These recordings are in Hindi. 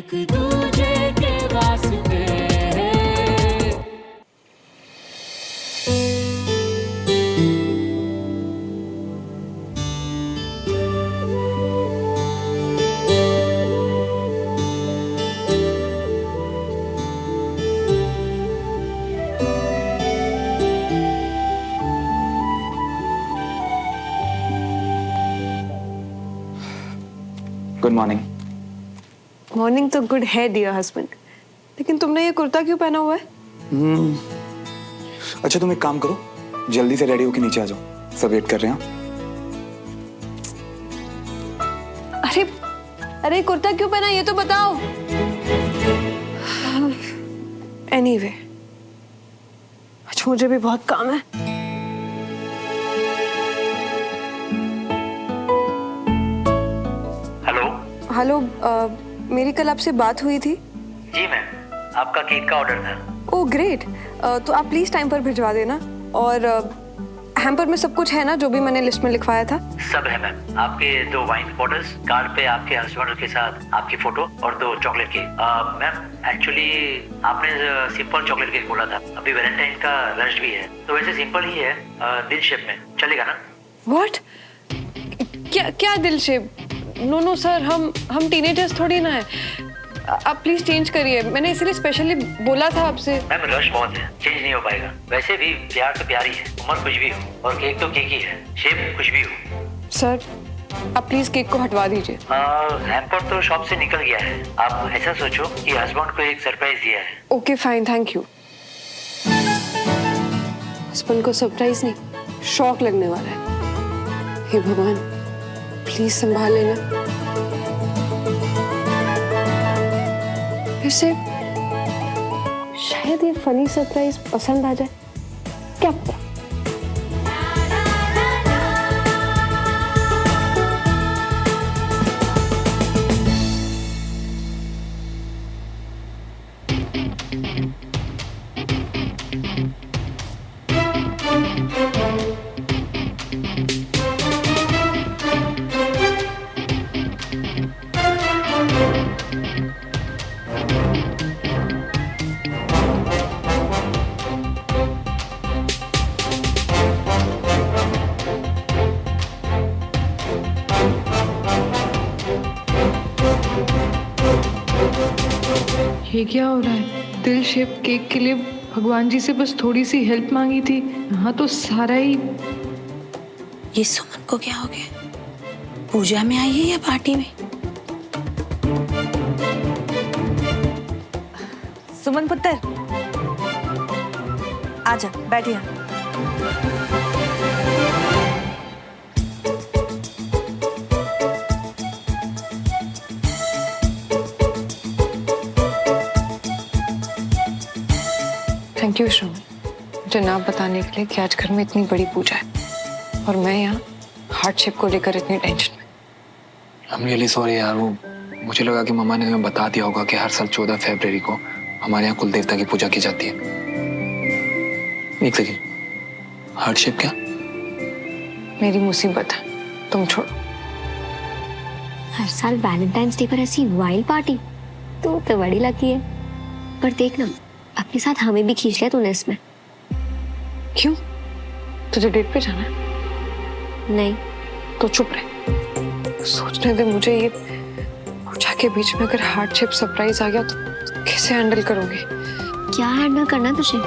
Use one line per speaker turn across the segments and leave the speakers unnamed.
एक दूजे के वास्ते।
Good morning.
मॉर्निंग तो गुड है डियर हस्बैंड, लेकिन तुमने ये कुर्ता क्यों पहना हुआ है?
अच्छा तुम एक काम करो, जल्दी से रेडी होके नीचे आ जाओ, सब वेट कर रहे हैं।
अरे अरे कुर्ता क्यों पहना ये तो बताओ। एनीवे, आज मुझे भी बहुत काम है। हेलो, मेरी कल आपसे बात हुई थी।
जी मैम, आपका केक का ऑर्डर था।
ओह ग्रेट, तो आप प्लीज टाइम पर भिजवा देना। और हैम्पर में सब कुछ है ना जो भी मैंने लिस्ट में लिखवाया था?
सब है मैम। आपके 2 वाइन बॉटल्स, कार्ड पे आपके हस्बैंड के साथ आपकी फोटो और 2 चॉकलेट केक। मैम एक्चुअली आपने सिंपल चॉकलेट केक बोला था, अभी वैलेंटाइन का रश भी है, तो वैसे सिंपल ही है, दिल शेप में चलेगा ना?
व्हाट? क्या दिल शेप? नो सर, हम टीनेजर्स थोड़ी ना है। आप प्लीज चेंज करिए, मैंने इसलिए स्पेशली बोला था आपसे।
मैम रश बहुत है, चेंज नहीं हो पाएगा। वैसे भी प्यार तो प्यार ही है, उम्र कुछ भी हो, और केक तो केक ही है, शेप कुछ भी हो।
सर आप प्लीज केक को हटवा दीजिए।
हैम्पर तो शॉप से निकल गया है। आप ऐसा सोचो कि हस्बैंड को एक सरप्राइज दिया है।
Okay fine, thank you. Husband को सरप्राइज नहीं, शॉक लगने वाला है। हे भगवान, प्लीज संभाल लेना। वैसे शायद ये फनी सरप्राइज पसंद आ जाए, क्या पता।
ये क्या हो रहा है? दिल शेप केक के लिए भगवान जी से बस थोड़ी सी हेल्प मांगी थी, यहाँ तो सारा ही।
ये सुमन को क्या हो गया? पूजा में आई है या पार्टी में?
सुमन पुत्र, आजा बैठिए।
थैंक यू श्रवण, मुझे ना बताने के लिए कि आज घर में इतनी बड़ी पूजा है और मैं यहाँ हार्डशिप को लेकर इतनी टेंशन में।
I'm really sorry यार, वो मुझे लगा कि मम्मा ने हमें बता दिया होगा कि हर साल 14 फरवरी को हमारे यहाँ कुल देवता की पूजा की जाती है। एक सेकेंड, हार्डशिप क्या?
मेरी मुसीबत है, तुम छोड़ो।
हर साल वैलेंटाइंस डे पर ऐसी वाइल्ड पार्टी तो बड़ी लकी है। पर देखना, अपने साथ हमें भी खींच लिया तूने इसमें।
क्यों? तुझे डेट पे जाना है?
नहीं
तो चुप रहे, सोचने दे मुझे। ये पूजा के बीच में अगर हार्डशिप सरप्राइज आ गया तो कैसे हैंडल करोगे?
क्या हैंडल करना है तुझे?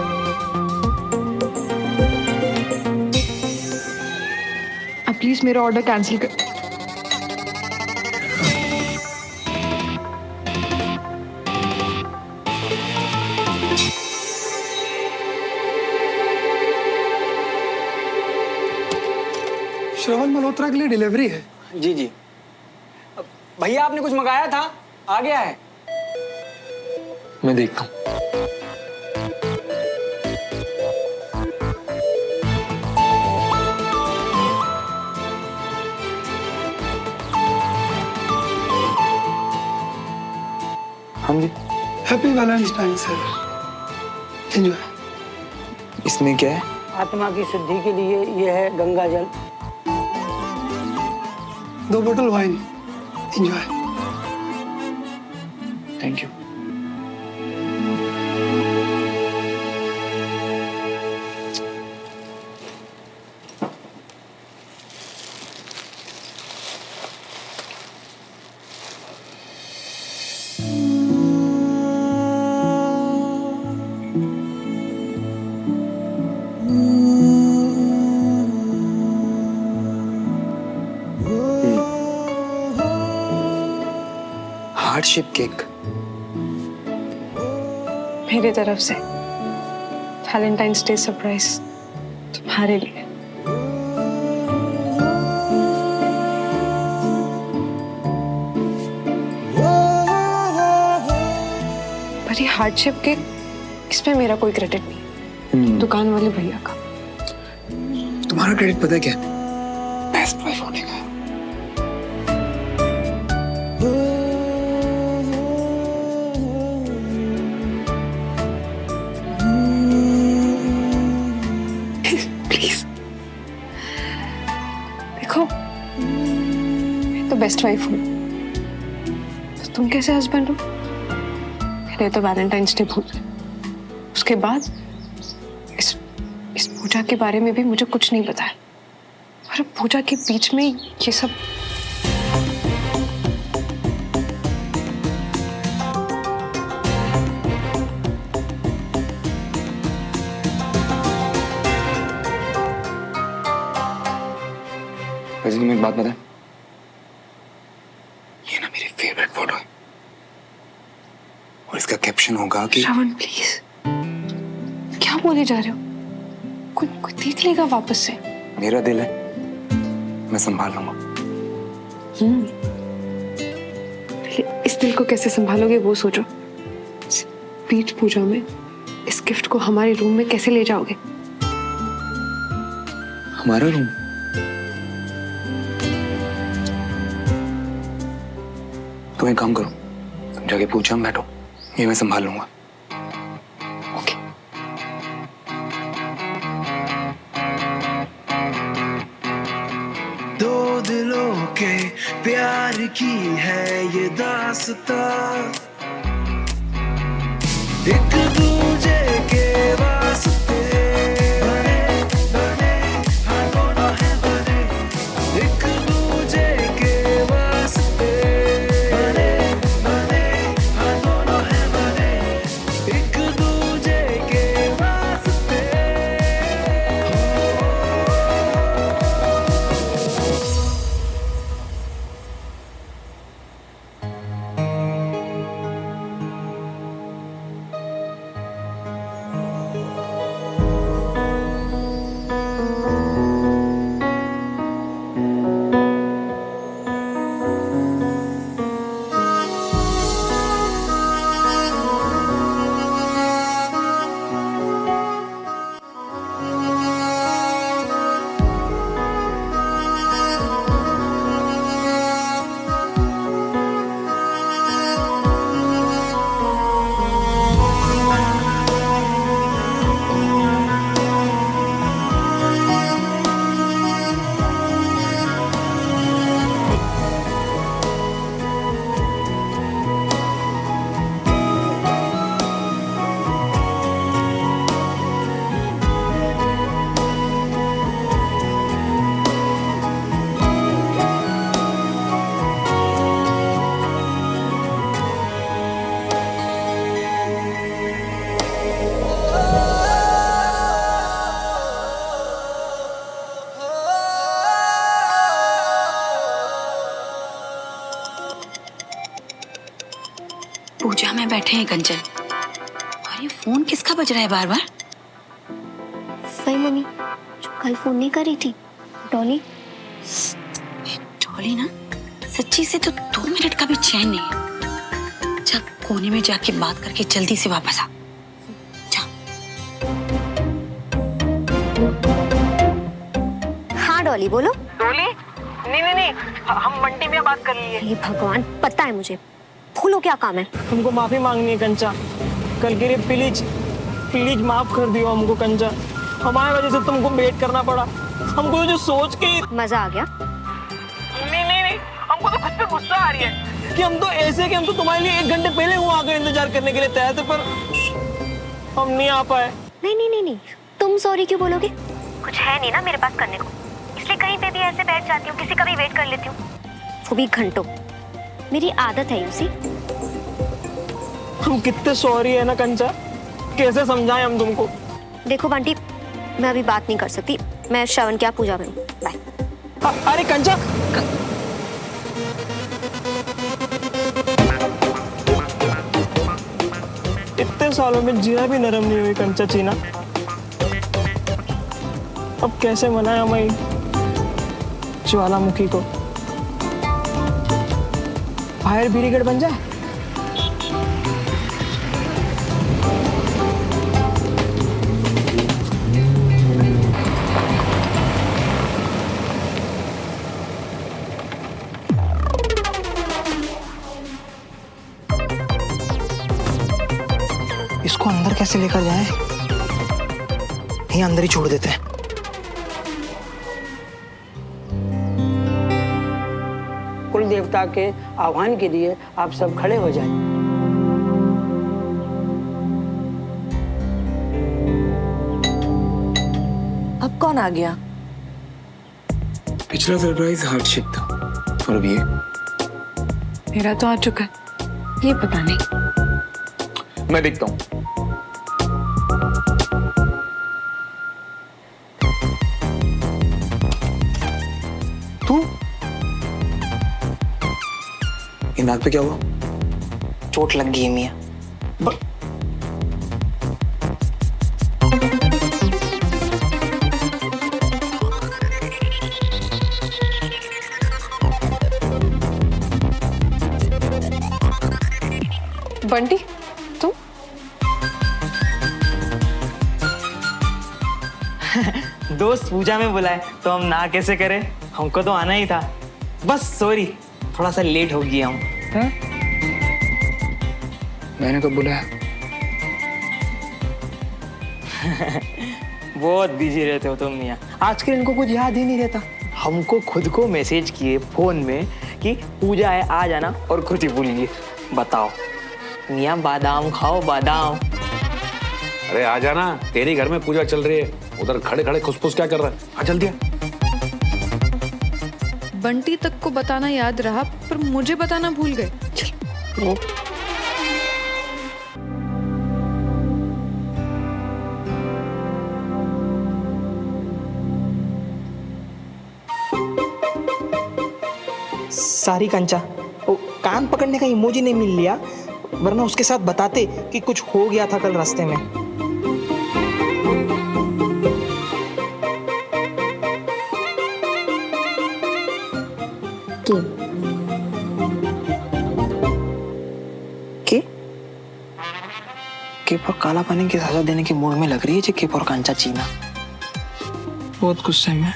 आप प्लीज मेरा ऑर्डर कैंसिल कर।
श्रवण मल्होत्रा के लिए डिलीवरी है।
जी जी। भैया आपने कुछ मंगाया था, आ गया है।
मैं देखता हूँ। हाँ जी।
Happy Valentine sir, enjoy.
इसमें क्या है?
आत्मा की शुद्धि के लिए ये है गंगा जल।
2 बोतल wine, enjoy.
Thank you. Heart-shape cake
मेरी तरफ से वैलेंटाइंस डे सरप्राइज तुम्हारे लिए। पर ये हार्ट शेप केक, इसमें मेरा कोई क्रेडिट नहीं, दुकान वाले भैया का।
तुम्हारा क्रेडिट पता है क्या? बेस्ट वाइफ होने का।
प्लीज देखो, मैं तो बेस्ट वाइफ हूँ, तो तुम कैसे हस्बैंड हो? पहले तो वैलेंटाइंस डे भूल गए, उसके बाद इस पूजा के बारे में भी मुझे कुछ नहीं बताया, और पूजा के बीच में ये सब।
वैसे तुम्हें एक बात बताएं, ये ना मेरी फेवरेट फोटो है, और इसका कैप्शन होगा कि
श्रवण प्लीज, क्या बोले जा रहे हो? कोई देख लेगा वापस से।
मेरा दिल है, मैं संभाल लूंगा।
पहले इस दिल को कैसे संभालोगे वो सोचो। इस बीच पूजा में इस गिफ्ट को हमारे रूम में कैसे ले जाओगे?
हमारा रूम? तुम एक काम करो, तुम जाके पूछा हम बैठो, ये मैं संभाल लूंगा।
ओके।
दो दिलों के प्यार की है ये दास्तां, एक दूजे के वास्ते बने बने हाँ दोनों हैं बने, एक दूजे के वास्ते बने बने हाँ दोनों हैं बने, एक दूजे के वास्ते।
पूजा में बैठे हैं कंचन, और ये फोन किसका बज रहा है बार बार?
वही मम्मी जो कल फोन नहीं करी थी, डॉली।
डॉली ना, सच्ची से तो 2 मिनट का भी चैन नहीं है। जा कोने में जाके बात करके जल्दी से वापस आ। जा।
हाँ डॉली बोलो।
डोली? नहीं, हम बंटी में बात कर लिए।
ये भगवान, पता है मुझे, भूलो क्या काम है।
तुमको माफी मांगनी है कंचा, कल के लिए प्लीज माफ कर दियो हमको कंचा, हमारी वजह से तुमको वेट करना पड़ा, हमको जो सोच के।
मजा आ गया?
नहीं, हमको तो खुद पे गुस्सा आ रही है। कि हम तो ऐसे कि हम तो तुम्हारे लिए 1 घंटे पहले वहाँ आकर इंतजार करने के लिए तैयार थे, पर हम नहीं आ पाए।
नहीं नहीं नहीं नहीं, तुम सॉरी क्यों बोलोगे? कुछ है नहीं ना मेरे पास करने को, इसलिए कहीं पे भी ऐसे बैठ जाती हूँ, किसी का भी वेट कर लेती हूँ, वो भी घंटों। मेरी आदत है यूसी।
हम कितने सॉरी है ना कंचा, कैसे समझाएं हम तुमको?
देखो बंटी, मैं अभी बात नहीं कर सकती, मैं श्रवण की पूजा में हूँ। बाय।
अरे कंचा, इतने सालों में जीरा भी नरम नहीं हुई कंचा चीना। अब कैसे मनाया मैं ज्वालामुखी को? फायर ब्रिगेड बन जाए।
इसको अंदर कैसे लेकर जाएं? यहीं अंदर ही छोड़ देते हैं।
कुल देवता के आह्वान के लिए आप सब खड़े हो जाएं।
अब कौन आ गया?
पिछला सरप्राइज हार्डशिप था, और अब ये।
मेरा तो आ चुका है, ये पता नहीं।
मैं देखता हूँ।
तू
इन नाक पे क्या हुआ?
चोट लग गई है मियाँ।
बंटी, तुम?
दोस्त पूजा में बुलाए तो हम ना कैसे करें? हमको तो आना ही था। बस सॉरी, थोड़ा सा लेट हो गया हूँ।
मैंने कब बुलाया?
बहुत बिजी रहते हो तुम मियाँ, आजकल इनको कुछ याद ही नहीं रहता। हमको खुद को मैसेज किए फोन में कि पूजा है आ जाना, और खुद ही भूल गए। बताओ मियाँ, बादाम खाओ बादाम।
अरे आ जाना, तेरे घर में पूजा चल रही है, उधर खड़े खड़े खुसफुस क्या कर रहा है? आ जल्दी आ।
बंटी तक को बताना याद रहा, पर मुझे बताना भूल गए।
सारी कंचा, वो कान पकड़ने का इमोजी नहीं मिल लिया, वरना उसके साथ बताते कि कुछ हो गया था कल रास्ते में। केप और काला पानी की सजा देने की मूड में लग रही है जी केप और कांचा चीना।
बहुत गुस्से में।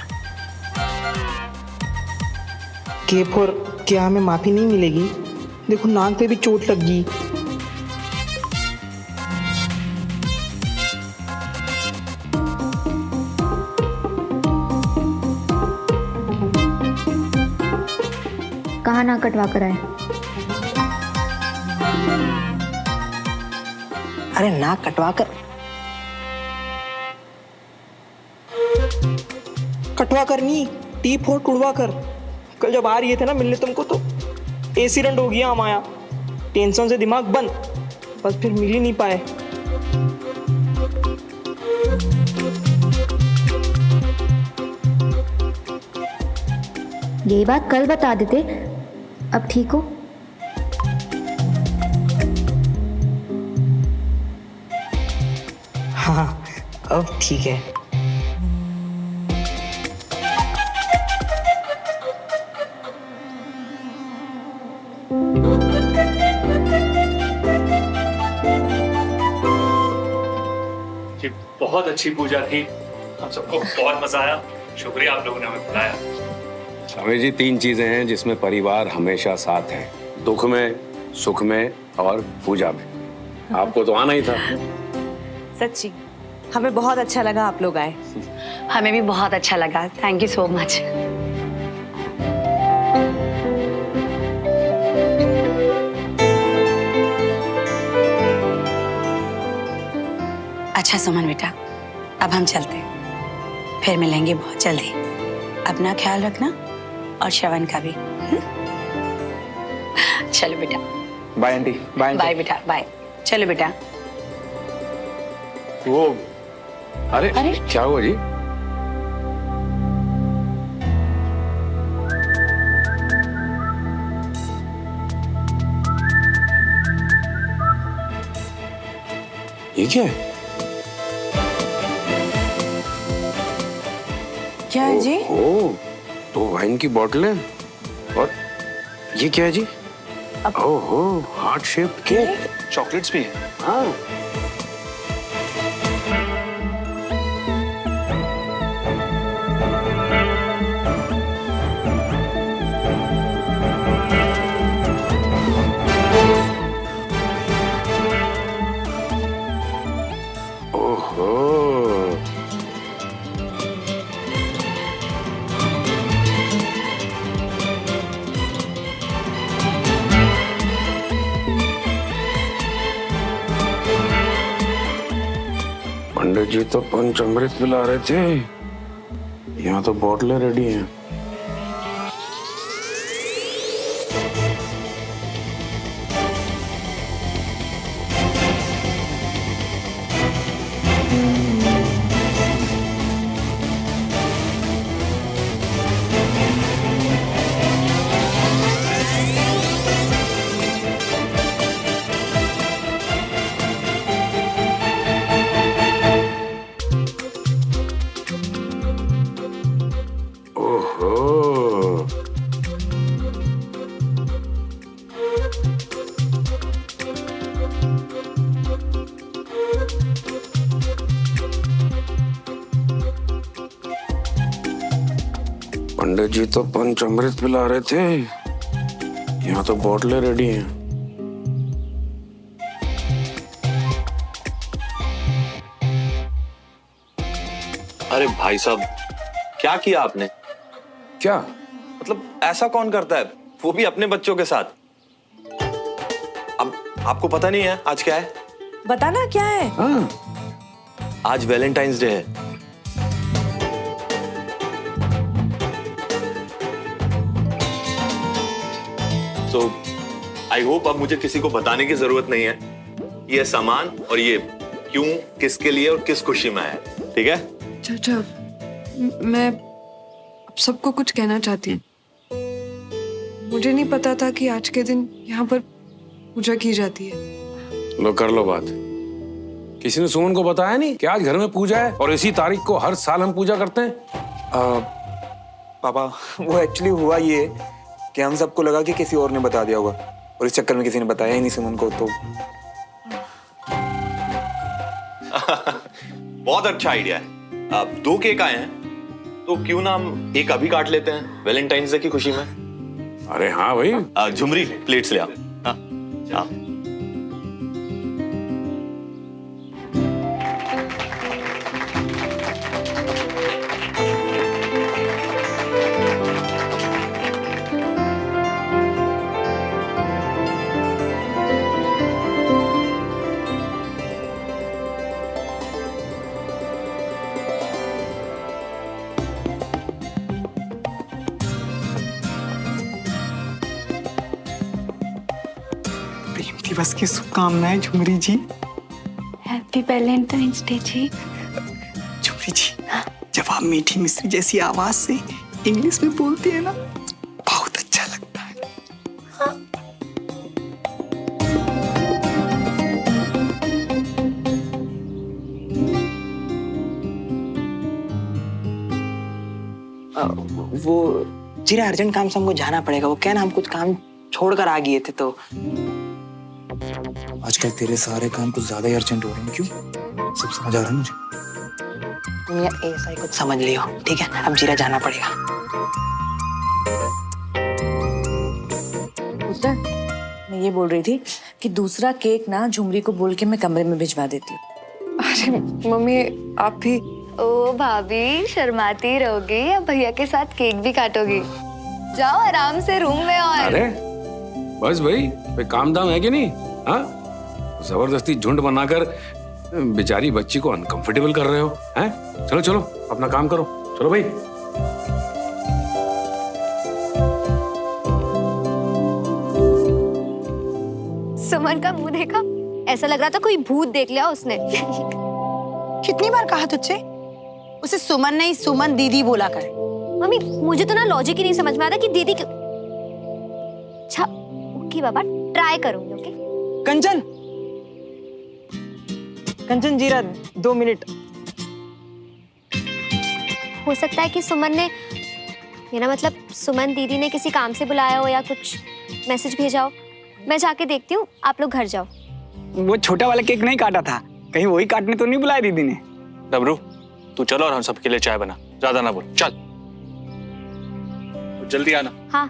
केप और क्या हमें माफी नहीं मिलेगी? देखो नाक पे भी चोट लग गई।
कहाँ नाक कटवा कर आए?
अरे नाक कटवा कर नहीं, टीप और टुड़वा कर। कल जब आ रही थे ना मिलने तुमको, तो एक्सीडेंट हो गया हमारा। टेंशन से दिमाग बंद, बस फिर मिल ही नहीं पाए।
यही बात कल बता देते। अब ठीक हो?
हाँ अब ठीक है।
बहुत अच्छी पूजा थी, हम सबको बहुत मजा आया। शुक्रिया आप लोगों ने हमें बुलाया।
स्वामी जी, 3 चीजें हैं जिसमें परिवार हमेशा साथ है, दुख में, सुख में और पूजा में। आपको तो आना ही था।
सच्ची हमें बहुत अच्छा लगा आप लोग आए।
हमें भी बहुत अच्छा लगा, थैंक यू सो मच। अच्छा सुमन बेटा, अब हम चलते हैं, फिर मिलेंगे बहुत जल्दी। अपना ख्याल रखना और श्रवण का भी। चलो बेटा।
Bye aunty. बाय
बाय बेटा, बाय। चलो बेटा।
वो अरे क्या हुआ जी? ये क्या है?
क्या है जी?
ओ, 2 वाइन की बोतलें और ये क्या है जी? ओहो, हार्ट शेप केक।
चॉकलेट्स भी हैं।
हाँ। ओहो। पंडित जी तो पंचामृत पिला रहे थे, यहाँ तो बोतलें रेडी हैं। पंडित जी तो पंचामृत पिला रहे थे, यहाँ तो बोतलें रेडी हैं।
अरे भाई साहब, क्या किया आपने?
क्या
मतलब ऐसा कौन करता है, वो भी अपने बच्चों के साथ? अब आपको पता नहीं है आज क्या है?
बताना क्या है?
आज वैलेंटाइंस डे है। तो आई होप अब मुझे किसी को बताने की जरूरत नहीं है ये सामान और ये क्यों, किसके लिए और किस खुशी में है, ठीक है?
चाचा, मैं अब सबको कुछ कहना चाहती हूँ। मुझे नहीं पता था कि आज के दिन यहाँ पर पूजा की जाती है।
लो कर लो बात। किसी ने सुमन को बताया नहीं कि आज घर में पूजा है और इसी तारीख को हर साल हम पूजा करते हैं?
पापा, वो एक्चुअली हुआ ये कि हम सबको लगा कि किसी और ने बता दिया होगा और इस चक्कर में किसी ने बताया ही नहीं सुमन को। तो
बहुत अच्छा आइडिया है। अब 2 केक आए हैं, तो क्यों ना हम एक अभी काट लेते हैं वैलेंटाइंस डे की खुशी में।
अरे हाँ भाई।
झुमरी प्लेट्स ले आओ। हाँ, हाँ।
दिवस की शुभकामनाएं झुमरी जी।
हैप्पी वैलेंटाइंस डे जी।
झुमरी जी, जब आप मीठी मिश्री जैसी आवाज से इंग्लिश में बोलती है ना, बहुत अच्छा लगता है। वो जीरा अर्जेंट काम से हमको जाना पड़ेगा। वो क्या ना, हम कुछ काम छोड़कर आ गए थे। तो
आजकल तेरे सारे काम कुछ ज्यादा ही अर्जेंट हो रहे हैं, क्यों? सब समझ आ रहा है मुझे।
तुम यार ऐसा ही कुछ समझ लियो, ठीक है? अब जीरा जाना पड़ेगा।
पुत्र, मैं ये बोल रही थी कि दूसरा केक ना झुमरी को बोल के मैं कमरे में भिजवा देती हूँ।
अरे मम्मी, आप भी।
ओ भाभी, शर्माती रहोगी या भैया के साथ केक भी काटोगी? जाओ आराम से रूम में। और
अरे बस भाई, काम दाम है कि नहीं? हाँ, जबरदस्ती झुंड बनाकर बेचारी बच्ची को अनकंफर्टेबल कर रहे हो हैं? चलो चलो अपना काम करो, चलो भाई।
सुमन का मुंह देखा, ऐसा लग रहा था कोई भूत देख लिया उसने।
कितनी बार कहा तुझसे उसे सुमन नहीं सुमन दीदी बोला कर।
मम्मी मुझे तो ना लॉजिक ही नहीं समझ में आता कि दीदी क्यों। अच्छा ओके बाबा, ट्राई करूंगी। ओके
कंचन, कंचन जीरा 2 मिनट।
हो सकता है कि सुमन ने, मेरा मतलब सुमन दीदी ने किसी काम से बुलाया हो या कुछ मैसेज भेजा हो। मैं जाके देखती हूँ, आप लोग घर जाओ।
वो छोटा वाला केक नहीं काटा था, कहीं वही काटने तो नहीं बुलाया दीदी ने।
डबरू तू चलो और हम सबके लिए चाय बना, ज्यादा ना बोल, चल जल्दी आना।
हाँ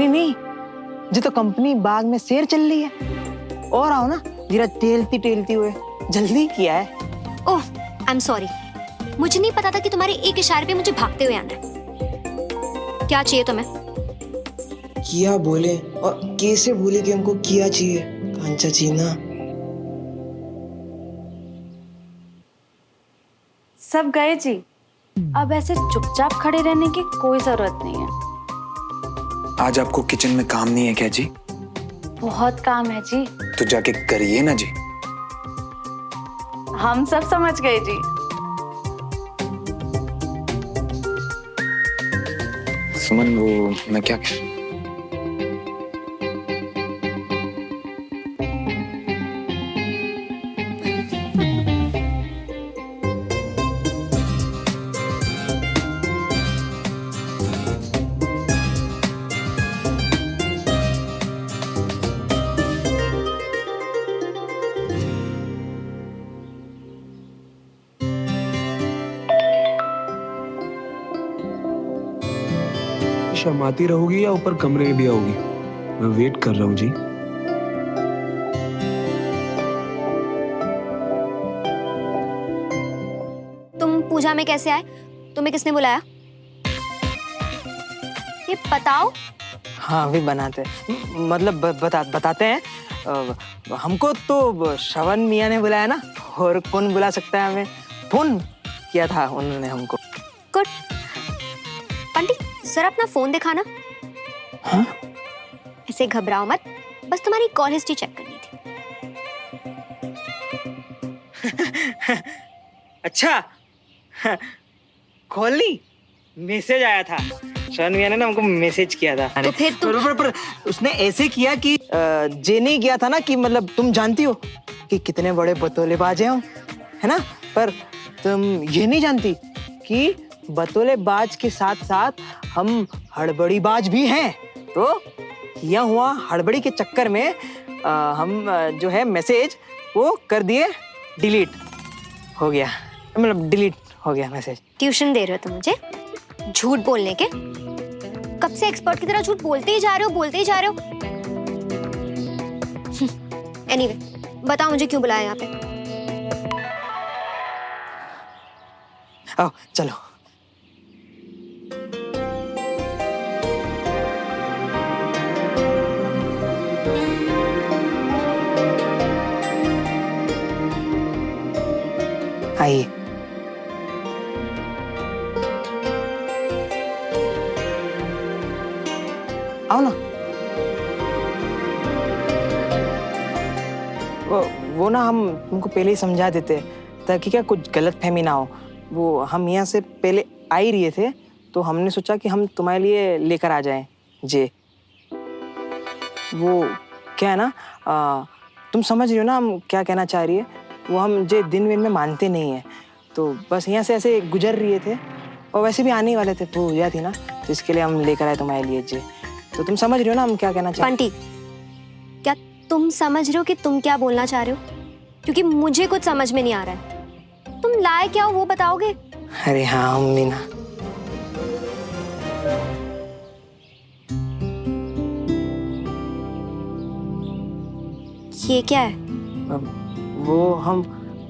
नहीं, जी तो कंपनी बाग में शेर चल रही है। और आओ ना, जरा टेलती टेलती हुए। जल्दी किया है।
ओह आई एम सॉरी, मुझे नहीं पता था कि तुम्हारे एक इशारे पे मुझे भागते हुए आना है। क्या चाहिए तुम्हें?
किया बोले और कैसे बोले कि हमको किया चाहिए कांचा जी ना।
सब गए जी, अब ऐसे चुपचाप खड़े रहने की कोई जरूरत नहीं है।
आज आपको किचन में काम नहीं है क्या जी?
बहुत काम है जी।
तो जाके करिए ना जी।
हम सब समझ गए जी।
सुमन वो मैं क्या कह...
शर्माती रहोगी या ऊपर कमरे में भी आओगी? मैं वेट कर रहा हूँ जी।
तुम पूजा में कैसे आए? तुम्हें किसने बुलाया? ये बताओ।
हाँ अभी बनाते हैं, मतलब बताते हैं। हमको तो श्रवण मियाँ ने बुलाया ना, और कौन बुला सकता है हमें? फोन किया था उन्होंने हमको।
गुड। पंडित जरा अपना फोन दिखाना।
हाँ?
ऐसे घबराओ मत, बस तुम्हारी कॉल हिस्ट्री चेक करनी थी।
अच्छा कॉली मैसेज आया था, श्रवण मियाँ ने ना हमको मैसेज किया था।
तो फिर
पर उसने ऐसे किया कि जे नहीं किया था ना कि मतलब तुम जानती हो कि कितने बड़े बतौलेबाज हैं हम, है ना? पर तुम ये नहीं जानती कि बतौलेबाज के साथ साथ हम हड़बड़ीबाज भी हैं। तो यह हुआ हड़बड़ी के चक्कर में हम जो है मैसेज वो कर दिए, डिलीट हो गया, मतलब डिलीट हो गया मैसेज।
ट्यूशन दे रहे हो तुम मुझे झूठ बोलने के? कब से एक्सपर्ट की तरह झूठ बोलते ही जा रहे हो। एनीवे, बताओ मुझे क्यों बुलाया यहाँ पे?
आओ चलो। आइए। आओ ना। वो ना हम तुमको पहले ही समझा देते ताकि क्या कुछ गलतफहमी ना हो। वो हम यहाँ से पहले आ ही रहे थे तो हमने सोचा कि हम तुम्हारे लिए लेकर आ जाएं। जे वो क्या है ना, तुम समझ रही हो ना हम क्या कहना चाह रही है। वो हम जे दिन में मानते नहीं है, तो बस यहाँ से ऐसे गुजर रहे थे और वैसे भी आने ही वाले थे, पूजा थी ना, तो इसके लिए हम लेकर आए तुम्हारे लिए जे। तो तुम समझ रही हो ना हम क्या कहना चाहते
बंटी, क्या तुम समझ रहे हो कि तुम क्या बोलना चाह रहे हो? क्योंकि मुझे कुछ समझ में नहीं आ रहा है। तुम लाए क्या हो वो बताओगे?
हैं। अरे हाँ अम्मी ना,
ये क्या है?
वो हम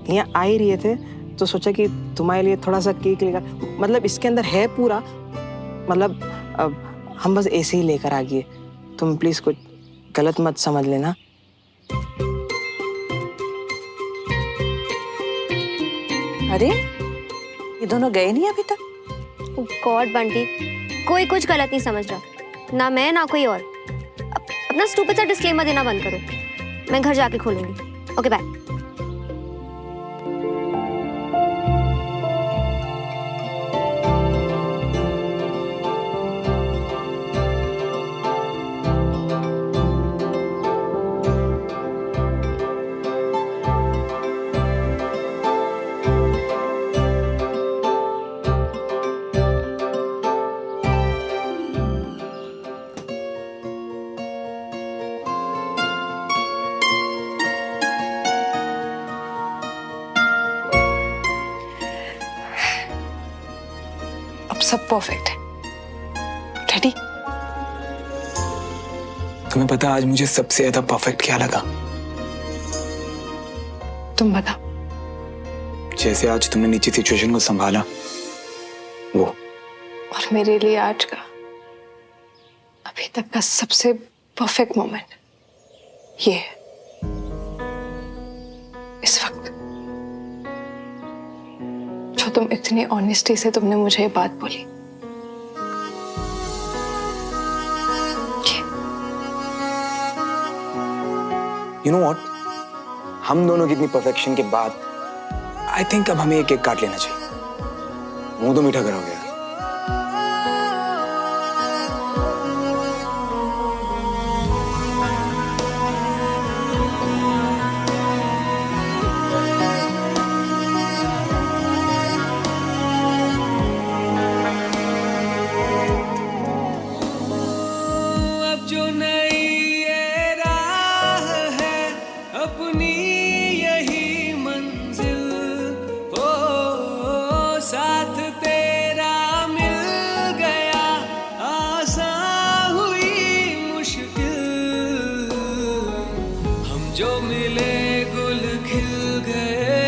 यहाँ आ ही रहे थे तो सोचा कि तुम्हारे लिए थोड़ा सा केक लेकर, मतलब इसके अंदर है पूरा, मतलब हम बस ऐसे ही लेकर आ गए। तुम प्लीज कुछ गलत मत समझ लेना।
अरे ये दोनों गए नहीं अभी तक?
गॉड बंटी, कोई कुछ गलत नहीं समझ रहा, ना मैं ना कोई और। अपना स्टूपिड सा डिस्क्लेमर देना बंद करो, मैं घर जाके खोलूंगी। Okay bye.
अब सब परफेक्ट है। रेडी?
तुम्हें पता आज मुझे सबसे ज्यादा परफेक्ट क्या लगा?
तुम बताओ।
जैसे आज तुमने नीचे सिचुएशन को संभाला, वो।
और मेरे लिए आज का अभी तक का सबसे परफेक्ट मोमेंट ये है। इस वक्त जो तुम इतनी ऑनेस्टी से तुमने मुझे ये बात बोली।
यू नो व्हाट, हम दोनों की इतनी परफेक्शन के बाद आई थिंक अब हमें एक केक काट लेना चाहिए। मुंह तो मीठा करोगे यार।
अब जो नई ये राह है अपनी यही मंजिल, हो साथ तेरा मिल गया, आसान हुई मुश्किल, हम जो मिले गुल खिल गए,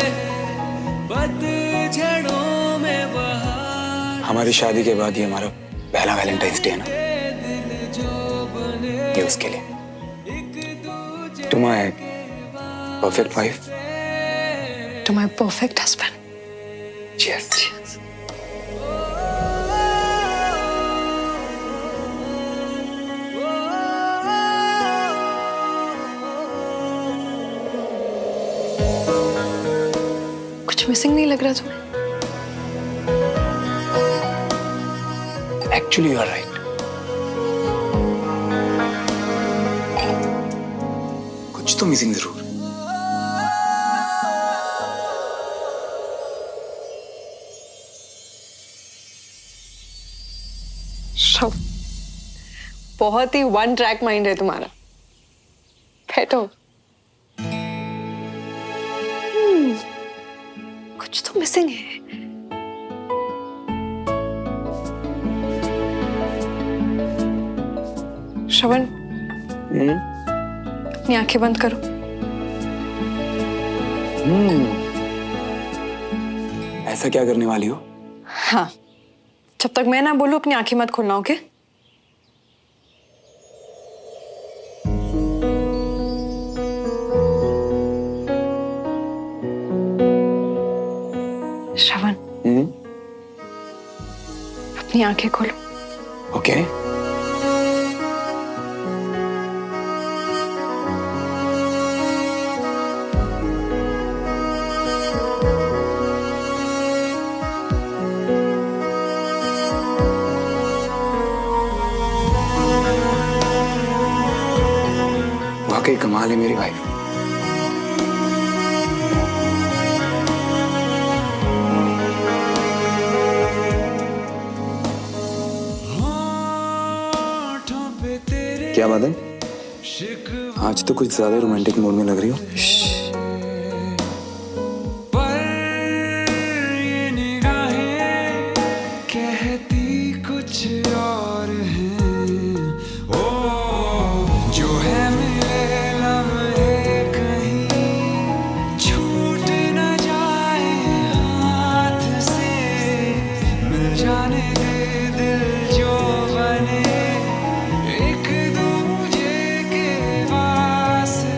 पतझड़ों में बहार।
हमारी शादी के बाद ये हमारा पहला वैलेंटाइंस डे है ना, ये उसके लिए। To my perfect wife,
to my perfect husband.
Cheers. Cheers.
कुछ मिसिंग नहीं लग रहा तुम्हें?
Actually you are right. कुछ तो मिसिंग जरूर।
बहुत ही वन ट्रैक माइंड है तुम्हारा। बैठो। कुछ तो मिसिंग है। श्रवण, अपनी आंखें बंद करो।
ऐसा क्या करने वाली हो?
हाँ, जब तक मैं ना बोलूं अपनी आंखें मत खोलना, ओके? श्रवण, अपनी आंखें खोलो।
ओके। वाकई कमाल है मेरी वाइफ।
होठों पे
क्या बात है? आज तो कुछ ज्यादा रोमांटिक मूड में लग रही हो।
ये निगाहें कहती कुछ और हैं। ओ जो है मिले लम्हे कहीं छूट न जाए हाथ से, मिल जाने दे दिल जो बने एक दूजे के वास्ते।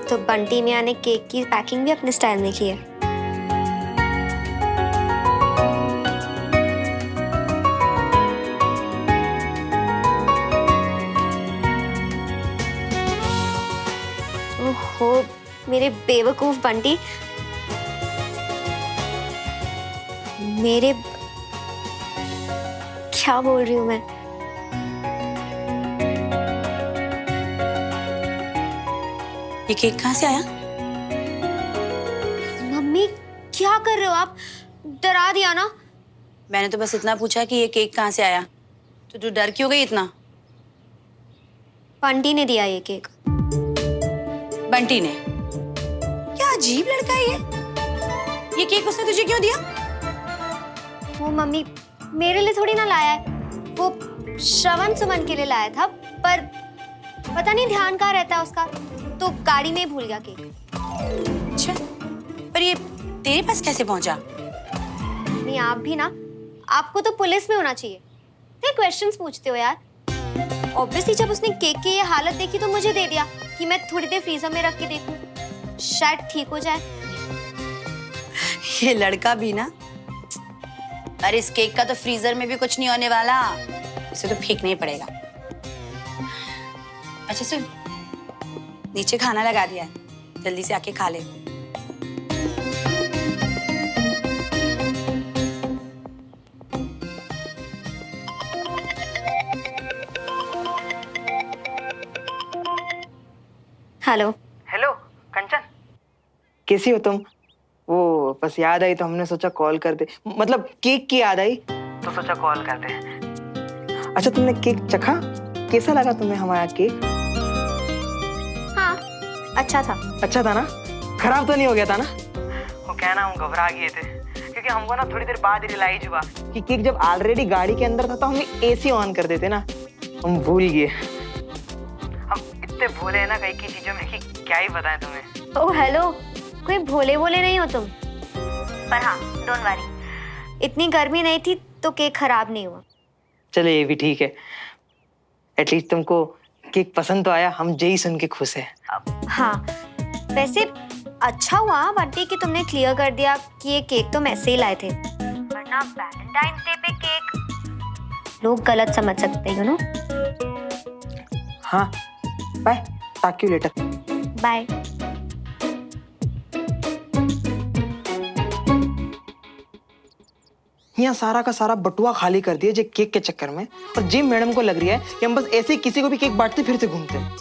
तो बंटी मियाँ ने केक की पैकिंग भी अपने स्टाइल में की है। ओहो मेरे बेवकूफ बंटी, मेरे क्या बोल रही हूँ मैं?
ये केक कहाँ से आया?
मम्मी क्या कर रहे हो आप? डरा दिया ना।
मैंने तो बस इतना पूछा कि ये केक कहाँ से आया, तो तू डर क्यों गई इतना?
बंटी ने दिया ये केक।
बंटी ने? क्या अजीब लड़का है ये केक उसने तुझे क्यों दिया?
वो मम्मी मेरे लिए थोड़ी ना लाया है, वो श्रवण सुमन के लिए लाया था, पर पता नहीं ध्यान कहाँ रहता है उसका, तो गाड़ी में ही भूल गया केक।
अच्छा, पर ये तेरे पास कैसे पहुंचा?
नहीं आप भी ना, आपको तो पुलिस में होना चाहिए। क्या क्वेश्चंस पूछते हो यार? ऑब्वियसली जब उसने केक की ये हालत देखी तो मुझे दे दिया कि मैं थोड़ी देर फ्रीजर में रख के देखूं, शायद ठीक हो जाए।
ये लड़का भी ना। अरे इस केक का तो फ्रीजर में भी कुछ नहीं होने वाला, इसे तो फेंकना ही पड़ेगा। अच्छा सुन, नीचे खाना लगा दिया है, जल्दी से आके खा ले।
हेलो।
हेलो कंचन, कैसी हो तुम? वो बस याद आई तो हमने सोचा कॉल कर दे, मतलब केक की याद आई तो सोचा कॉल कर दे। अच्छा तुमने केक चखा? कैसा लगा तुम्हें हमारा केक?
हाँ अच्छा था।
अच्छा था ना? खराब तो नहीं हो गया था ना? वो कहना हम घबरा गए थे क्योंकि हमको ना थोड़ी देर बाद रियलाइज हुआ कि केक जब ऑलरेडी गाड़ी के अंदर था तो हम एसी ऑन कर देते ना, हम भूल गए। हम इतने भोले हैं ना कई की चीजों में कि क्या ही बताएं तुम्हें।
ओह हेलो, कोई भोले भोले नहीं हो तुम। पर हाँ डोंट वरी, इतनी गर्मी नहीं थी तो केक खराब नहीं हुआ।
चलो ये भी ठीक है, एटलीस्ट तुमको केक पसंद तो आया, हम यही सुन के खुश हैं।
हाँ वैसे अच्छा हुआ बंटी कि तुमने क्लियर कर दिया कि ये केक तुम ऐसे ही लाए थे, वरना वैलेंटाइंस डे पे केक लोग गलत समझ सकते हैं, यू नो।
हाँ bye, talk you later.
Bye.
यहाँ सारा का सारा बटुआ खाली कर दिया जे केक के चक्कर में, और जिम मैडम को लग रही है कि हम बस ऐसे ही किसी को भी केक बांटते फिरते घूमते हैं।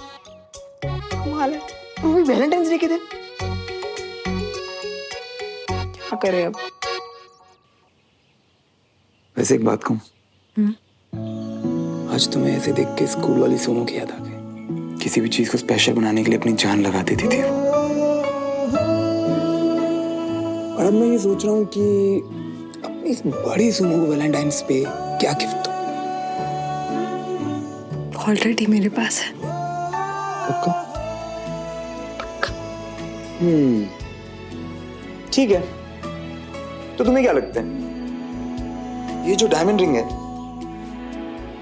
कमाल है, वो भी वैलेंटाइंस डे के दिन। क्या करें अब?
वैसे एक बात कहूँ, आज तुम्हें ऐसे देख के स्कूल वाली सोनू की याद आ गई। किसी भी चीज को स्पेशल बनाने के लिए अपनी जान लगा देती थी वो। और अब मैं ये सोच रहा हूँ कि इस बड़ी सोनू को वैलेंटाइंस पे क्या गिफ्ट दूं?
ऑलरेडी मेरे पास है।
पक्का? ठीक है, तो तुम्हें क्या लगता है ये जो डायमंड रिंग है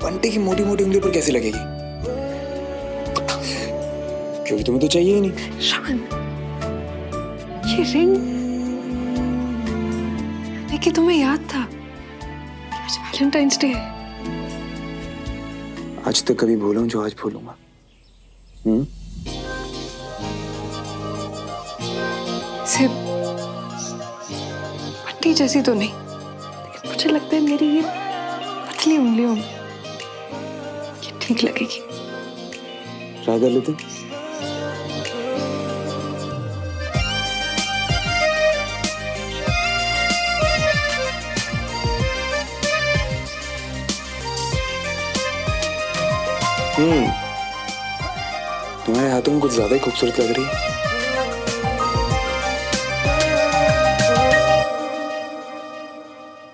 बंटी की मोटी मोटी उंगली पर कैसे लगेगी? क्योंकि तुम्हें तो चाहिए ही नहीं।
श्रवण, ये रिंग कि तुम्हें याद था आज वैलेंटाइंस डे है।
आज तक कभी भूलूं जो आज भूलूंगा।
सिर्फ बंटी जैसी तो नहीं, लेकिन मुझे लगता है मेरी ये पतली उंगलियों में ये ठीक लगेगी।
ट्राई कर लेते। तुम्हारे हाथों में कुछ ज्यादा ही खूबसूरत लग रही है।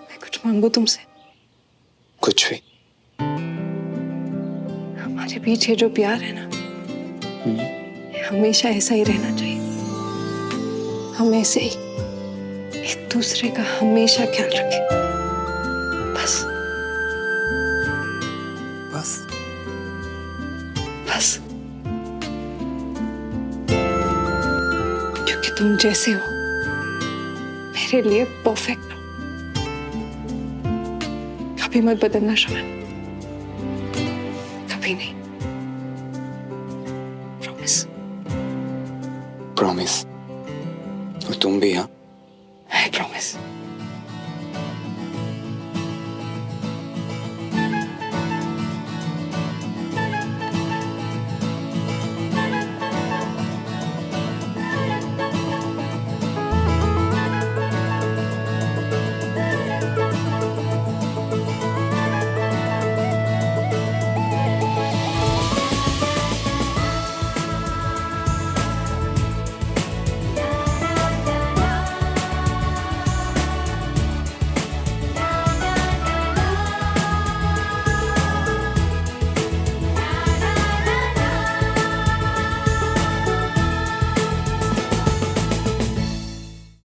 मैं कुछ मांगू तुमसे?
कुछ भी।
हमारे बीच ये जो प्यार है ना, ये हमेशा ऐसा ही रहना चाहिए। हम ऐसे ही एक दूसरे का हमेशा ख्याल रखें। बस
बस
बस। क्योंकि तुम जैसे हो मेरे लिए परफेक्ट हो। कभी मत बदलना शरण, कभी नहीं। प्रॉमिस।
प्रॉमिस। और तुम भी? हाँ,
आई प्रॉमिस।